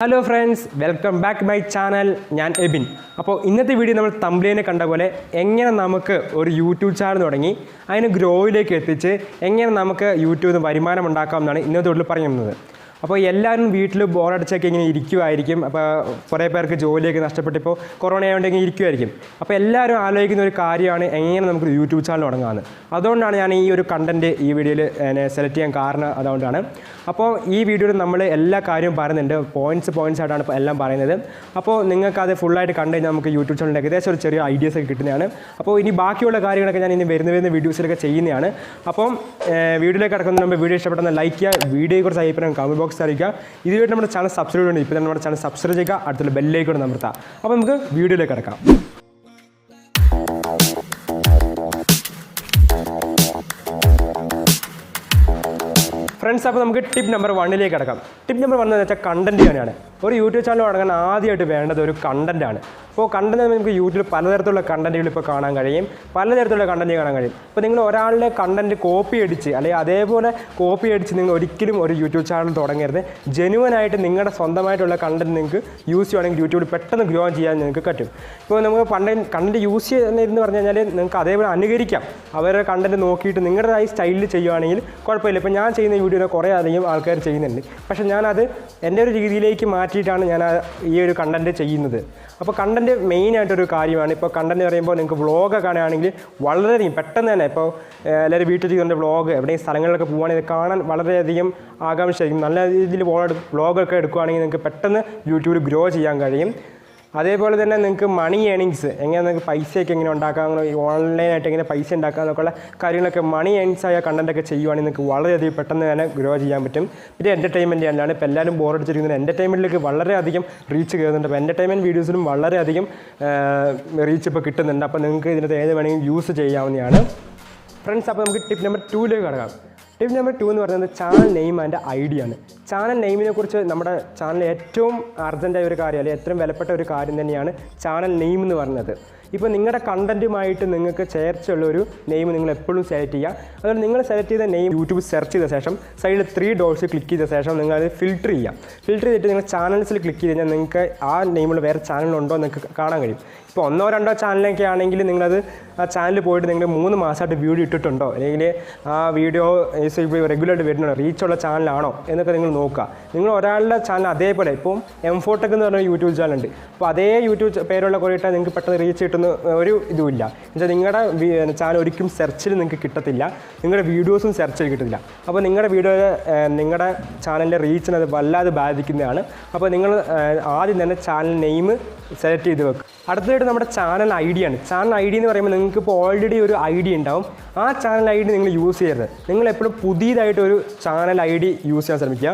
Hello friends, welcome back to my channel. ഞാൻ എബിൻ. അപ്പോൾ ഇന്നത്തെ വീഡിയോ നമ്മൾ തംബ്നെയിലിൽ കണ്ട പോലെ എങ്ങനെ നമുക്ക് ഒരു യൂട്യൂബ് ചാനൽ തുടങ്ങി അതിനെ ഗ്രോയിലേക്ക് എത്തിച്ച് എങ്ങനെ നമുക്ക് യൂട്യൂബിൽ വരുമാനം ഉണ്ടാക്കാം എന്നാണ് ഇന്നത്തെ വീഡിയോയിൽ പറയുന്നത്. അപ്പോൾ എല്ലാവരും വീട്ടിൽ ബോറടിച്ചൊക്കെ ഇങ്ങനെ ഇരിക്കുമായിരിക്കും. അപ്പോൾ കുറേ പേർക്ക് ജോലിയൊക്കെ നഷ്ടപ്പെട്ടിപ്പോൾ കൊറോണ ആയതുകൊണ്ട് ഇങ്ങനെ ഇരിക്കുമായിരിക്കും. അപ്പോൾ എല്ലാവരും ആലോചിക്കുന്ന ഒരു കാര്യമാണ് എങ്ങനെ നമുക്ക് യൂട്യൂബ് ചാനൽ തുടങ്ങാമെന്ന്. അതുകൊണ്ടാണ് ഞാൻ ഈ ഒരു കണ്ടൻറ്റ് ഈ വീഡിയോയിൽ സെലക്ട് ചെയ്യാൻ കാരണം അതുകൊണ്ടാണ്. അപ്പോൾ ഈ വീഡിയോയിൽ നമ്മൾ എല്ലാ കാര്യവും പറയുന്നുണ്ട്, പോയിൻറ്റ്സ് ആയിട്ടാണ് ഇപ്പോൾ എല്ലാം പറയുന്നത്. അപ്പോൾ നിങ്ങൾക്കത് ഫുള്ളായിട്ട് കണ്ടു കഴിഞ്ഞാൽ നമുക്ക് യൂട്യൂബ് ചാനലിൽ ഏകദേശം ഒരു ചെറിയ ഐഡിയാസ് ഒക്കെ കിട്ടുന്നതാണ്. അപ്പോൾ ഇനി ബാക്കിയുള്ള കാര്യങ്ങളൊക്കെ ഞാൻ ഇനി വരുന്ന വീഡിയോസിലൊക്കെ ചെയ്യുന്നതാണ്. അപ്പം വീഡിയോയിലേക്ക് കിടക്കുന്നതിന് മുമ്പ് വീഡിയോ ഇഷ്ടപ്പെടുന്ന ലൈക്ക് ചെയ്യുക, വീഡിയോയെക്കുറിച്ച് അഭിപ്രായം കമൻറ്റ് ബോക്സ് അറിയിക്കുക. ഇതുവരെ നമ്മുടെ ചാനൽ സബ്സ്ക്രൈബ് ചെയ്യുന്നുണ്ട്, ഇപ്പോൾ തന്നെ നമ്മുടെ ചാനൽ സബ്സ്ക്രൈബ് ചെയ്യുക, അടുത്തുള്ള ബെല്ലിലേക്കൂടെ അമർത്താം. അപ്പോൾ നമുക്ക് വീഡിയോയിലേക്ക് കിടക്കാം. ഫ്രണ്ട്സ്, അപ്പോൾ നമുക്ക് ടിപ്പ് നമ്പർ 1 കിടക്കാം. ടിപ്പ് നമ്പർ 1 എന്ന് വെച്ചാൽ കണ്ടൻറ്റ് തന്നെയാണ്. ഒരു യൂട്യൂബ് ചാനൽ തുടങ്ങാൻ ആദ്യമായിട്ട് വേണ്ടത് ഒരു കണ്ടൻറ്റാണ്. അപ്പോൾ കണ്ടൻറ്റ് നമുക്ക് യൂട്യൂബിൽ പലതരത്തിലുള്ള കണ്ടൻറ്റുകൾ ഇപ്പോൾ കാണാൻ കഴിയും, പലതരത്തിലുള്ള കണ്ടൻറ്റ് കാണാൻ കഴിയും. ഇപ്പോൾ നിങ്ങൾ ഒരാളുടെ കണ്ടൻറ്റ് കോപ്പി അടിച്ച് അല്ലെങ്കിൽ അതേപോലെ കോപ്പി അടിച്ച് നിങ്ങൾ ഒരിക്കലും ഒരു യൂട്യൂബ് ചാനൽ തുടങ്ങരുത്. ജെനുവനായിട്ട് നിങ്ങളുടെ സ്വന്തമായിട്ടുള്ള കണ്ടൻറ്റ് നിങ്ങൾക്ക് യൂസ് ചെയ്യുകയാണെങ്കിൽ യൂട്യൂബിൽ പെട്ടെന്ന് ഗ്രോ ചെയ്യാൻ നിങ്ങൾക്ക് പറ്റും. ഇപ്പോൾ നമുക്ക് കണ്ടൻറ്റ് യൂസ് ചെയ്യുന്നതെന്ന് പറഞ്ഞു കഴിഞ്ഞാൽ നിങ്ങൾക്ക് അതേപോലെ അനുകരിക്കാം. അവരുടെ കണ്ടൻറ്റ് നോക്കിയിട്ട് നിങ്ങളുടേതായി സ്റ്റൈലിൽ ചെയ്യുകയാണെങ്കിൽ കുഴപ്പമില്ല. ഇപ്പോൾ ഞാൻ ചെയ്യുന്ന വീഡിയോയിൽ കുറേ അധികം ആൾക്കാർ ചെയ്യുന്നുണ്ട്, പക്ഷേ ഞാനത് എൻ്റെ ഒരു രീതിയിലേക്ക് മാറ്റിയിട്ടാണ് ഞാൻ ഈ ഒരു കണ്ടൻറ്റ് ചെയ്യുന്നത്. അപ്പോൾ കണ്ടൻറ്റ് മെയിനായിട്ടൊരു കാര്യമാണ്. ഇപ്പോൾ കണ്ടൻറ്റ് പറയുമ്പോൾ നിങ്ങൾക്ക് വ്ളോഗ് കാണുകയാണെങ്കിൽ വളരെയധികം പെട്ടെന്ന് തന്നെ ഇപ്പോൾ എല്ലാവരും വീട്ടിൽ ചെയ്യുന്ന വ്ളോഗ് എവിടെയും സ്ഥലങ്ങളിലൊക്കെ പോകുകയാണെങ്കിൽ കാണാൻ വളരെയധികം ആകാംക്ഷയായിരിക്കും. നല്ല രീതിയിൽ വ്ളോഗൊക്കെ എടുക്കുകയാണെങ്കിൽ നിങ്ങൾക്ക് പെട്ടെന്ന് യൂട്യൂബിൽ ഗ്രോ ചെയ്യാൻ കഴിയും. അതേപോലെ തന്നെ നിങ്ങൾക്ക് മണി ഏണിങ്സ് എങ്ങനെ നിങ്ങൾക്ക് പൈസയൊക്കെ എങ്ങനെ ഉണ്ടാക്കാം, ഓൺലൈനായിട്ട് എങ്ങനെ പൈസ ഉണ്ടാക്കാം എന്നൊക്കെയുള്ള കാര്യങ്ങളൊക്കെ മണി ഏണിങ്സ് ആയ കണ്ടൻറ്റൊക്കെ ചെയ്യുവാണെങ്കിൽ നിങ്ങൾക്ക് വളരെയധികം പെട്ടെന്ന് തന്നെ ഗ്രോ ചെയ്യാൻ പറ്റും. പിന്നെ എൻ്റർടൈൻമെൻറ്റ് ചെയ്യാനാണ് ഇപ്പോൾ എല്ലാവരും ബോറടിച്ചിരിക്കുന്നത്. എൻ്റർടൈൻമെൻറ്റിലേക്ക് വളരെയധികം റീച്ച് കയറുന്നുണ്ട്. അപ്പോൾ എൻ്റർടൈൻമെൻറ്റ് വീഡിയോസിലും വളരെയധികം റീച്ച് ഇപ്പോൾ കിട്ടുന്നുണ്ട്. അപ്പോൾ നിങ്ങൾക്ക് ഇതിനകത്ത് ഏത് വേണമെങ്കിലും യൂസ് ചെയ്യാവുന്നതാണ്. ഫ്രണ്ട്സ്, അപ്പോൾ നമുക്ക് ടിപ്പ് നമ്പർ 2 കിടക്കാം. ടിപ്പ് നമ്പർ 2 എന്ന് പറയുന്നത് ചാനൽ നെയിം ആൻഡ് ഐഡിയ ആണ്. ചാനൽ നെയിമിനെ കുറിച്ച് നമ്മുടെ ചാനൽ ഏറ്റവും അർജൻറ്റായ ഒരു കാര്യം അല്ലെങ്കിൽ ഏറ്റവും വിലപ്പെട്ട ഒരു കാര്യം തന്നെയാണ് ചാനൽ നെയിം എന്ന് പറയുന്നത്. ഇപ്പോൾ നിങ്ങളുടെ കണ്ടൻറ്റുമായിട്ട് നിങ്ങൾക്ക് ചേർച്ചയുള്ള ഒരു നെയിം നിങ്ങൾ എപ്പോഴും സെലക്ട് ചെയ്യുക. അതുപോലെ നിങ്ങൾ സെലക്ട് ചെയ്ത നെയിം യൂട്യൂബ് സെർച്ച് ചെയ്ത ശേഷം സൈഡിൽ 3 ഡോട്ട്സ് ക്ലിക്ക് ചെയ്ത ശേഷം നിങ്ങളത് ഫിൽറ്റർ ചെയ്യുക. ഫിൽറ്റർ ചെയ്തിട്ട് നിങ്ങൾ ചാനൽസിൽ ക്ലിക്ക് ചെയ്ത് കഴിഞ്ഞാൽ നിങ്ങൾക്ക് ആ നെയിമിൽ വേറെ ചാനലുണ്ടോ എന്ന് നിങ്ങൾക്ക് കാണാൻ കഴിയും. ഇപ്പോൾ 1-2 ചാനലൊക്കെ ആണെങ്കിൽ നിങ്ങളത് ആ ചാനലിൽ പോയിട്ട് നിങ്ങൾ 3 മാസമായിട്ട് വീഡിയോ ഇട്ടിട്ടുണ്ടോ, അല്ലെങ്കിൽ ആ വീഡിയോ ഇപ്പോൾ റെഗുലറായിട്ട് വരുന്നുണ്ടോ, റീച്ചുള്ള ചാനലാണോ എന്നൊക്കെ നിങ്ങൾ നോക്കുക. നിങ്ങൾ ഒരാളുടെ ചാനൽ അതേപോലെ ഇപ്പം M4Tech എന്ന് പറഞ്ഞ യൂട്യൂബ് ചാനലുണ്ട്. അപ്പോൾ അതേ യൂട്യൂബ് പേരുള്ള കുറേ ഇട്ടാൽ നിങ്ങൾക്ക് പെട്ടെന്ന് റീച്ച് കിട്ടുന്ന ഒരു ഇതുമില്ല. എന്നുവെച്ചാൽ നിങ്ങളുടെ ചാനൽ ഒരിക്കലും സെർച്ചിൽ നിങ്ങൾക്ക് കിട്ടത്തില്ല, നിങ്ങളുടെ വീഡിയോസും സെർച്ചിൽ കിട്ടത്തില്ല. അപ്പോൾ നിങ്ങളുടെ വീഡിയോ നിങ്ങളുടെ ചാനലിൻ്റെ റീച്ചിന് അത് വല്ലാതെ ബാധിക്കുന്നതാണ്. അപ്പോൾ നിങ്ങൾ ആദ്യം തന്നെ ചാനൽ നെയിം സെലക്ട് ചെയ്ത് വെക്കുക. അടുത്തതായിട്ട് നമ്മുടെ ചാനൽ ഐ ഡി ആണ്. ചാനൽ ഐ ഡി എന്ന് പറയുമ്പോൾ നിങ്ങൾക്ക് ഇപ്പോൾ ഓൾറെഡി ഒരു ഐ ഡി ഉണ്ടാവും. ആ ചാനൽ ഐ ഡി നിങ്ങൾ യൂസ് ചെയ്യരുത്. നിങ്ങൾ എപ്പോഴും പുതിയതായിട്ട് ഒരു ചാനൽ ഐ ഡി യൂസ് ചെയ്യാൻ ശ്രമിക്കുക.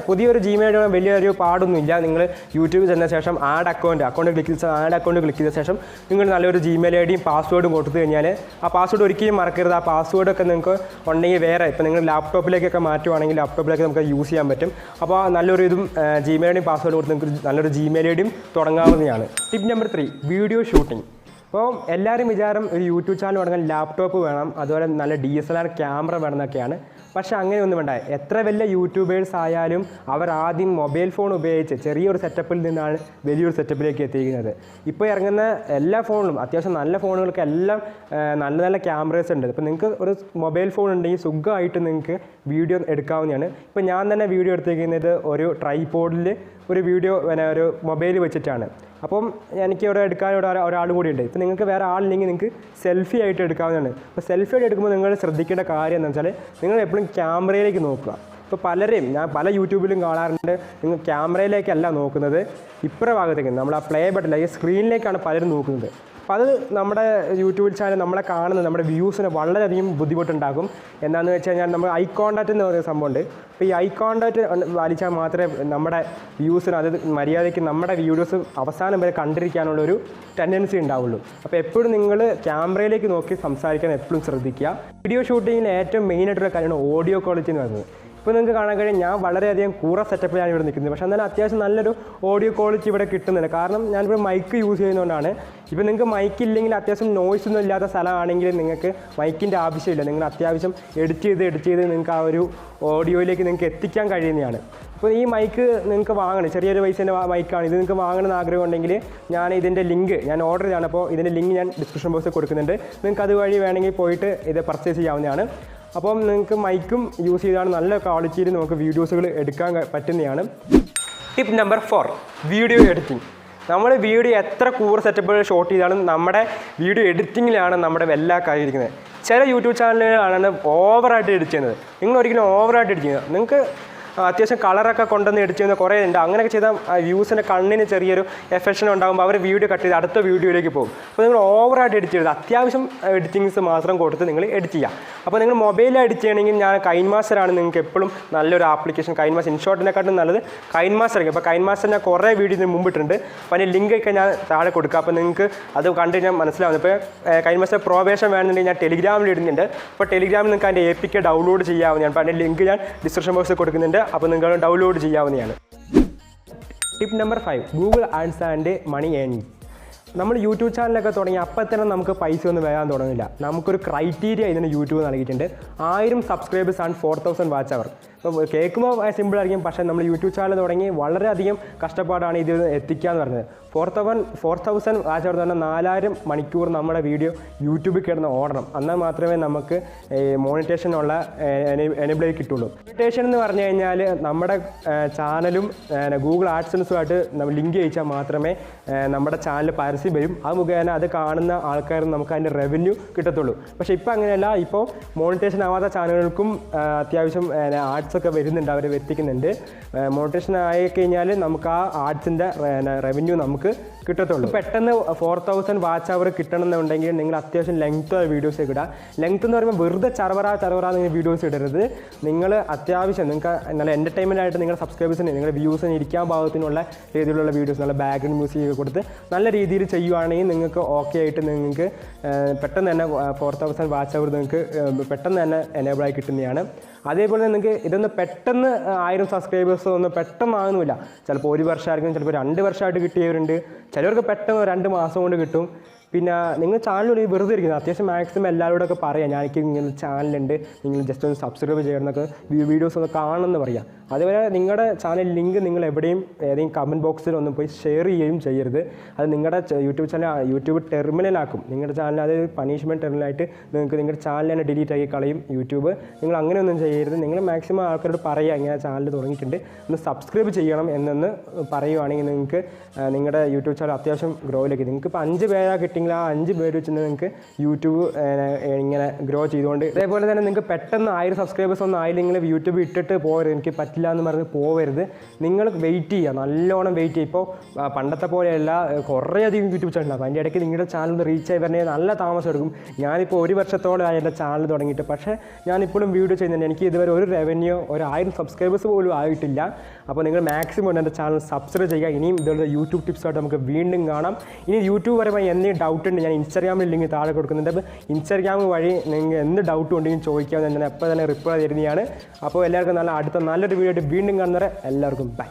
പുതിയൊരു ജിമെയിൽ വലിയൊരു പാടൊന്നുമില്ല. നിങ്ങൾ യൂട്യൂബിൽ ചെന്ന ശേഷം അക്കൗണ്ട് ക്ലിക്ക് ചെയ്ത ശേഷം നിങ്ങൾ നല്ലൊരു ജിമെയിൽ ഐ ഡിയും പാസ്വേഡും കൊടുത്തു കഴിഞ്ഞാൽ ആ പാസ്വേഡ് ഒരിക്കലും മറക്കരുത്. ആ പാസ്വേഡൊക്കെ നിങ്ങൾക്ക് ഉണ്ടെങ്കിൽ വേറെ ഇപ്പോൾ നിങ്ങൾ ലാപ്ടോപ്പിലേക്കൊക്കെ മാറ്റുവാണെങ്കിൽ ലാപ്ടോപ്പിലേക്ക് നമുക്ക് യൂസ് ചെയ്യാൻ പറ്റും. അപ്പോൾ നല്ലൊരു ഇതും ജിമെയിൽ ഐ ഡിയും പാസ്വേഡ് കൊടുത്ത് നിങ്ങൾക്ക് നല്ലൊരു ജിമെയിൽ ഐ ഡിയും തുടങ്ങാവുന്നതാണ്. Tip number 3, video shooting. അപ്പോൾ എല്ലാവരും വിചാരം ഒരു യൂട്യൂബ് ചാനൽ തുടങ്ങാൻ ലാപ്ടോപ്പ് വേണം, അതുപോലെ നല്ല DSLR ക്യാമറ വേണം എന്നൊക്കെയാണ്. പക്ഷേ അങ്ങനെയൊന്നും വേണ്ട. എത്ര വലിയ യൂട്യൂബേഴ്സ് ആയാലും അവർ ആദ്യം മൊബൈൽ ഫോൺ ഉപയോഗിച്ച് ചെറിയൊരു സെറ്റപ്പിൽ നിന്നാണ് വലിയൊരു സെറ്റപ്പിലേക്ക് എത്തിക്കുന്നത്. ഇപ്പോൾ ഇറങ്ങുന്ന എല്ലാ ഫോണിലും അത്യാവശ്യം നല്ല ഫോണുകൾക്കെല്ലാം നല്ല നല്ല ക്യാമറസ് ഉണ്ട്. ഇപ്പോൾ നിങ്ങൾക്ക് ഒരു മൊബൈൽ ഫോൺ ഉണ്ടെങ്കിൽ സുഖമായിട്ട് നിങ്ങൾക്ക് വീഡിയോ എടുക്കാവുന്നതാണ്. ഇപ്പോൾ ഞാൻ തന്നെ വീഡിയോ എടുത്തിരിക്കുന്നത് ഒരു ട്രൈപോഡിൽ ഒരു വീഡിയോ ഒരു മൊബൈൽ വെച്ചിട്ടാണ്. അപ്പം എനിക്ക് ഇവിടെ എടുക്കാൻ ഒരാൾ കൂടി ഉണ്ട്. ഇപ്പോൾ നിങ്ങൾക്ക് വേറെ ആളില്ലെങ്കിൽ നിങ്ങൾക്ക് സെൽഫി ആയിട്ട് എടുക്കാവുന്നതാണ്. അപ്പോൾ സെൽഫി ആയിട്ട് എടുക്കുമ്പോൾ നിങ്ങൾ ശ്രദ്ധിക്കേണ്ട കാര്യം എന്ന് വെച്ചാൽ നിങ്ങൾ എപ്പോഴും ക്യാമറയിലേക്ക് നോക്കുക. ഇപ്പോൾ പലരെയും ഞാൻ പല യൂട്യൂബിലും കാണാറുണ്ട്, നിങ്ങൾ ക്യാമറയിലേക്കല്ല നോക്കുന്നത്, ഇപ്പുറ ഭാഗത്തേക്ക് നമ്മൾ ആ പ്ലേ ബട്ടൺ ഈ സ്ക്രീനിലേക്കാണ് പലരും നോക്കുന്നത്. അപ്പോൾ അത് നമ്മുടെ യൂട്യൂബ് ചാനൽ നമ്മളെ കാണുന്ന നമ്മുടെ വ്യൂസിന് വളരെയധികം ബുദ്ധിമുട്ടുണ്ടാകും. എന്താണെന്ന് വെച്ച് കഴിഞ്ഞാൽ നമ്മൾ ഐ കോണ്ടാക്റ്റ് എന്ന് പറയുന്ന സംഭവമുണ്ട്. അപ്പോൾ ഈ ഐ കോണ്ടാക്റ്റ് വലിച്ചാൽ മാത്രമേ നമ്മുടെ വ്യൂസിന് അത് മര്യാദയ്ക്ക് നമ്മുടെ വീഡിയോസ് അവസാനം വരെ കണ്ടിരിക്കാനുള്ളൊരു ടെൻഡൻസി ഉണ്ടാവുള്ളൂ. അപ്പോൾ എപ്പോഴും നിങ്ങൾ ക്യാമറയിലേക്ക് നോക്കി സംസാരിക്കാൻ എപ്പോഴും ശ്രദ്ധിക്കുക. വീഡിയോ ഷൂട്ടിങ്ങിൽ ഏറ്റവും മെയിനായിട്ടുള്ള കാര്യമാണ് ഓഡിയോ ക്വാളിറ്റി എന്ന് പറയുന്നത്. ഇപ്പോൾ നിങ്ങൾക്ക് കാണാൻ കഴിയും ഞാൻ വളരെയധികം കൂറ സെറ്റപ്പിലാണ് ഇവിടെ നിൽക്കുന്നത്. പക്ഷേ എന്നാലും അത്യാവശ്യം നല്ലൊരു ഓഡിയോ ക്വാളിറ്റി ഇവിടെ കിട്ടുന്നുണ്ട്. കാരണം ഞാനിപ്പോൾ മൈക്ക് യൂസ് ചെയ്യുന്നതുകൊണ്ടാണ്. ഇപ്പോൾ നിങ്ങൾക്ക് മൈക്ക് ഇല്ലെങ്കിൽ അത്യാവശ്യം നോയ്സ് ഒന്നും ഇല്ലാത്ത സ്ഥലമാണെങ്കിൽ നിങ്ങൾക്ക് മൈക്കിൻ്റെ ആവശ്യമില്ല. നിങ്ങൾ അത്യാവശ്യം എഡിറ്റ് ചെയ്ത് നിങ്ങൾക്ക് ആ ഒരു ഓഡിയോയിലേക്ക് നിങ്ങൾക്ക് എത്തിക്കാൻ കഴിയുന്നതാണ്. അപ്പോൾ ഈ മൈക്ക് നിങ്ങൾക്ക് വാങ്ങണം, ചെറിയൊരു പൈസേൻ്റെ മൈക്കാണ് ഇത്. നിങ്ങൾക്ക് വാങ്ങണമെന്ന് ആഗ്രഹം ഉണ്ടെങ്കിൽ ഞാൻ ഇതിൻ്റെ ലിങ്ക് ഞാൻ ഓർഡർ ചെയ്താണ്. അപ്പോൾ ഇതിൻ്റെ ലിങ്ക് ഞാൻ ഡിസ്ക്രിപ്ഷൻ ബോക്സിൽ കൊടുക്കുന്നുണ്ട്. നിങ്ങൾക്ക് അതുവഴി വേണമെങ്കിൽ പോയിട്ട് ഇത് പർച്ചേസ് ചെയ്യാവുന്നതാണ്. അപ്പം നിങ്ങൾക്ക് മൈക്കും യൂസ് ചെയ്താണ് നല്ല ക്വാളിറ്റിയിൽ നമുക്ക് വീഡിയോസുകൾ എടുക്കാൻ പറ്റുന്നതാണ്. Tip number 4, video editing. നമ്മൾ വീഡിയോ എത്ര കൂർ സെറ്റപ്പുകൾ ഷോട്ട് ചെയ്താലും നമ്മുടെ വീഡിയോ എഡിറ്റിങ്ങിലാണ് നമ്മുടെ എല്ലാ കാര്യം ഇരിക്കുന്നത്. ചില യൂട്യൂബ് ചാനലുകളാണ് ഓവറായിട്ട് എഡിറ്റ് ചെയ്യുന്നത്. നിങ്ങൾ ഒരിക്കലും ഓവറായിട്ട് എഡിറ്റ് ചെയ്യുന്നത്. നിങ്ങൾക്ക് അത്യാവശ്യം കളറൊക്കെ കൊണ്ടുവന്ന് എഡിറ്റ് ചെയ്യുന്ന കുറേ ഉണ്ട്. അങ്ങനെയൊക്കെ ചെയ്താൽ വ്യൂസിൻ്റെ കണ്ണിന് ചെറിയൊരു എഫക്ഷൻ ഉണ്ടാകുമ്പോൾ അവർ വീഡിയോ കട്ട് ചെയ്ത് അടുത്ത വീഡിയോയിലേക്ക് പോകും. അപ്പോൾ നിങ്ങൾ ഓവറായിട്ട് എഡിറ്റ് ചെയ്ത് അത്യാവശ്യം എഡിറ്റിങ്സ് മാത്രം കൊടുത്ത് നിങ്ങൾ എഡിറ്റ് ചെയ്യുക. അപ്പോൾ നിങ്ങൾ മൊബൈലിൽ എഡിറ്റ് ചെയ്യണമെങ്കിൽ ഞാൻ കൈൻമാസ്റ്ററാണ് നിങ്ങൾക്ക് എപ്പോഴും നല്ലൊരു ആപ്ലിക്കേഷൻ. കൈൻമാസ്റ്റർ ഇൻഷോട്ടിനെക്കാട്ടും നല്ലത് കൈൻമാസ്റ്റർ ആയിരിക്കും. അപ്പോൾ കൈൻമാസ്റ്റർ ഞാൻ കുറേ വീഡിയോന് മുമ്പിട്ടുണ്ട്. അപ്പോൾ അതിൻ്റെ ലിങ്കൊക്കെ ഞാൻ താഴെ കൊടുക്കുക. അപ്പോൾ നിങ്ങൾക്ക് അത് കണ്ട് ഞാൻ മനസ്സിലാവുന്നത്. ഇപ്പോൾ കൈൻമാസ്റ്റർ പ്രൊവേഷൻ വേണമെന്നുണ്ടെങ്കിൽ ഞാൻ ടെലിഗ്രാമിൽ ഇടുന്നുണ്ട്. അപ്പോൾ ടെലിഗ്രാമിൽ നിങ്ങൾക്ക് അതിൻ്റെ APK ഡൗൺലോഡ് ചെയ്യാവുന്നതാണ്. അപ്പോൾ അതിൻ്റെ ലിങ്ക് ഞാൻ ഡിസ്ക്രിപ്ഷൻ ബോക്സിൽ കൊടുക്കുന്നുണ്ട്. അപ്പോൾ നിങ്ങൾ ഡൗൺലോഡ് ചെയ്യാവുന്നതാണ്. Tip number 5, Google ads and money earnings. നമ്മൾ യൂട്യൂബ് ചാനലൊക്കെ തുടങ്ങി അപ്പം തന്നെ നമുക്ക് പൈസ ഒന്നും വരാൻ തുടങ്ങില്ല. നമുക്കൊരു ക്രൈറ്റീരിയ ഇതിന് യൂട്യൂബ് നൽകിയിട്ടുണ്ട്. 1000 സബ്സ്ക്രൈബേഴ്സ് ആൻഡ് 4000 വാച്ച് അവർ. ഇപ്പോൾ കേൾക്കുമ്പോൾ സിമ്പിളായിരിക്കും, പക്ഷേ നമ്മൾ യൂട്യൂബ് ചാനൽ തുടങ്ങി വളരെയധികം കഷ്ടപ്പാടാണ് ഇത് എത്തിക്കുക എന്ന് പറഞ്ഞത്. 4000 വാച്ച് അവർ തന്നെ 4000 മണിക്കൂർ നമ്മുടെ വീഡിയോ യൂട്യൂബിൽ കിടന്ന് ഓടണം. എന്നാൽ മാത്രമേ നമുക്ക് മോണിറ്റേഷനുള്ള എനേബിൾ കിട്ടുള്ളൂ. മോണിറ്റേഷൻ എന്ന് പറഞ്ഞു കഴിഞ്ഞാൽ നമ്മുടെ ചാനലും ഗൂഗിൾ ആഡ്സൻസുമായിട്ട് ലിങ്ക് ചെയ്യിച്ചാൽ മാത്രമേ നമ്മുടെ ചാനൽ പരസ്യം വരും. അത് മുഖേന അത് കാണുന്ന ആൾക്കാരും നമുക്ക് അതിൻ്റെ റവന്യൂ കിട്ടത്തുള്ളൂ. പക്ഷേ ഇപ്പോൾ അങ്ങനെയല്ല. ഇപ്പോൾ മോണിറ്റേഷൻ ആവാത്ത ചാനലുകൾക്കും അത്യാവശ്യം ആഡ്സൊക്കെ വരുന്നുണ്ട്, അവർ എത്തിക്കുന്നുണ്ട്. മോണിറ്റേഷൻ ആയി കഴിഞ്ഞാൽ നമുക്ക് ആ ആഡ്സിൻ്റെ റവന്യൂ നമുക്ക് കിട്ടത്തുള്ളൂ. പെട്ടെന്ന് 4000 വാച്ച് അവർ കിട്ടണമെന്നുണ്ടെങ്കിൽ നിങ്ങൾ അത്യാവശ്യം ലെങ്ത് വീഡിയോസ് ഇടുക. ലെങ്ത് എന്ന് പറയുമ്പോൾ വെറുതെ ചറവറ നിങ്ങൾ വീഡിയോസ് ഇടരുത്. നിങ്ങൾ അത്യാവശ്യം നിങ്ങൾക്ക് നല്ല എൻ്റർടൈൻമെൻ്റ് ആയിട്ട് നിങ്ങളുടെ സബ്സ്ക്രൈബേഴ്സിന് നിങ്ങളുടെ വ്യൂസിന് ഇരിക്കാൻ പാകത്തിനുള്ള രീതിയിലുള്ള വീഡിയോസ് നല്ല ബാക്ക്ഗ്രൗണ്ട് മ്യൂസിക് കൊടുത്ത് നല്ല രീതിയിൽ ചെയ്യുവാണെങ്കിൽ നിങ്ങൾക്ക് ഓക്കെ ആയിട്ട് നിങ്ങൾക്ക് പെട്ടെന്ന് തന്നെ 4000 വാച്ച് അവർ നിങ്ങൾക്ക് പെട്ടെന്ന് തന്നെ എനേബിളായി കിട്ടുന്നതാണ്. അതേപോലെ നിങ്ങൾക്ക് ഇതൊന്ന് പെട്ടെന്ന് 1000 സബ്സ്ക്രൈബേഴ്സ് ഒന്നും പെട്ടെന്നാകുന്നില്ല. ചിലപ്പോൾ 1 വർഷമായിരിക്കും, ചിലപ്പോൾ 2 വർഷമായിട്ട് കിട്ടിയവരുണ്ട്. ചിലവർക്ക് പെട്ടെന്ന് 2 മാസം കൊണ്ട് കിട്ടും. പിന്നെ നിങ്ങൾ ചാനൽ വെറുതെ ഇരിക്കുന്നത് അത്യാവശ്യം മാക്സിമം എല്ലാവരോടൊക്കെ പറയാം, എനിക്ക് ഇങ്ങനെ ചാനലുണ്ട്, നിങ്ങൾ ജസ്റ്റ് ഒന്ന് സബ്സ്ക്രൈബ് ചെയ്യണമെന്നൊക്കെ വീഡിയോസ് ഒന്ന് കാണണമെന്ന് പറയാം. അതുപോലെ നിങ്ങളുടെ ചാനൽ ലിങ്ക് നിങ്ങൾ എവിടെയും ഏതെങ്കിലും കമൻറ്റ് ബോക്സിൽ ഒന്നും പോയി ഷെയർ ചെയ്യുകയും ചെയ്യരുത്. അത് നിങ്ങളുടെ യൂട്യൂബ് ചാനൽ യൂട്യൂബ് ടെർമിനലാക്കും. നിങ്ങളുടെ ചാനൽ അത് പണിഷ്മെൻറ്റ് ടെർമിനലായിട്ട് നിങ്ങൾക്ക് നിങ്ങളുടെ ചാനൽ തന്നെ ഡിലീറ്റ് ആക്കി കളയും യൂട്യൂബ്. നിങ്ങൾ അങ്ങനെയൊന്നും ചെയ്യരുത്. നിങ്ങൾ മാക്സിമം ആൾക്കാരോട് പറയുക ഇങ്ങനെ ചാനൽ തുടങ്ങിയിട്ടുണ്ട്, ഒന്ന് സബ്സ്ക്രൈബ് ചെയ്യണം എന്നൊന്ന് പറയുവാണെങ്കിൽ നിങ്ങൾക്ക് നിങ്ങളുടെ യൂട്യൂബ് ചാനൽ അത്യാവശ്യം ഗ്രോയിലേക്ക്. നിങ്ങൾക്ക് ഇപ്പോൾ 5 പേരാ കിട്ടിയെങ്കിൽ ആ 5 പേര് വെച്ച് നിങ്ങൾക്ക് യൂട്യൂബ് ഇങ്ങനെ ഗ്രോ ചെയ്തുകൊണ്ട്. അതേപോലെ തന്നെ നിങ്ങൾക്ക് പെട്ടെന്ന് 1000 സബ്സ്ക്രൈബേഴ്സ് ഒന്നും ആയില്ലെങ്കിൽ യൂട്യൂബ് ഇട്ടിട്ട് പോകരുത്, എനിക്ക് പറ്റില്ല എന്ന് പറഞ്ഞ് പോകരുത്. നിങ്ങൾ വെയിറ്റ് ചെയ്യുക, നല്ലോണം വെയിറ്റ് ചെയ്യുക. ഇപ്പോൾ പണ്ടത്തെ പോലെയല്ല, കുറേയധികം യൂട്യൂബ് ചാനലാണ്. അപ്പോൾ അതിൻ്റെ ഇടയ്ക്ക് നിങ്ങളുടെ ചാനൽ റീച്ച് ആയി വരണമെങ്കിൽ നല്ല താമസം എടുക്കും. ഞാനിപ്പോൾ 1 വർഷത്തോളം ആയി എൻ്റെ ചാനൽ തുടങ്ങിയിട്ട്, പക്ഷേ ഞാനിപ്പോഴും വീഡിയോ ചെയ്യുന്നുണ്ട്. എനിക്ക് ഇതുവരെ ഒരു റവന്യൂ 1000 സബ്സ്ക്രൈബേഴ്സ് പോലും ആയിട്ടില്ല. അപ്പോൾ നിങ്ങൾ മാക്സിമം എൻ്റെ ചാനൽ സബ്സ്ക്രൈബ് ചെയ്യുക. ഇനിയും ഇതുപോലെ യൂട്യൂബ് ടിപ്സായിട്ട് നമുക്ക് വീണ്ടും കാണാം. ഇനി യൂട്യൂബ് പരമായി എന്തെങ്കിലും ഡൗട്ട് ഉണ്ട്, ഞാൻ ഇൻസ്റ്റാഗ്രാമിൽ ലിങ്ക് താഴെ കൊടുക്കുന്നുണ്ട്. അപ്പോൾ ഇൻസ്റ്റാഗ്രാം വഴി നിങ്ങൾ എന്ത് ഡൗട്ട് ഉണ്ടെങ്കിലും ചോദിക്കാമെന്ന് ഞാൻ എപ്പോൾ തന്നെ റിപ്ലൈ തരുന്നതാണ്. അപ്പോൾ എല്ലാവർക്കും നല്ലൊരു വീഡിയോ ആയിട്ട് വീണ്ടും കാണുന്നവരെ എല്ലാവർക്കും ബൈ.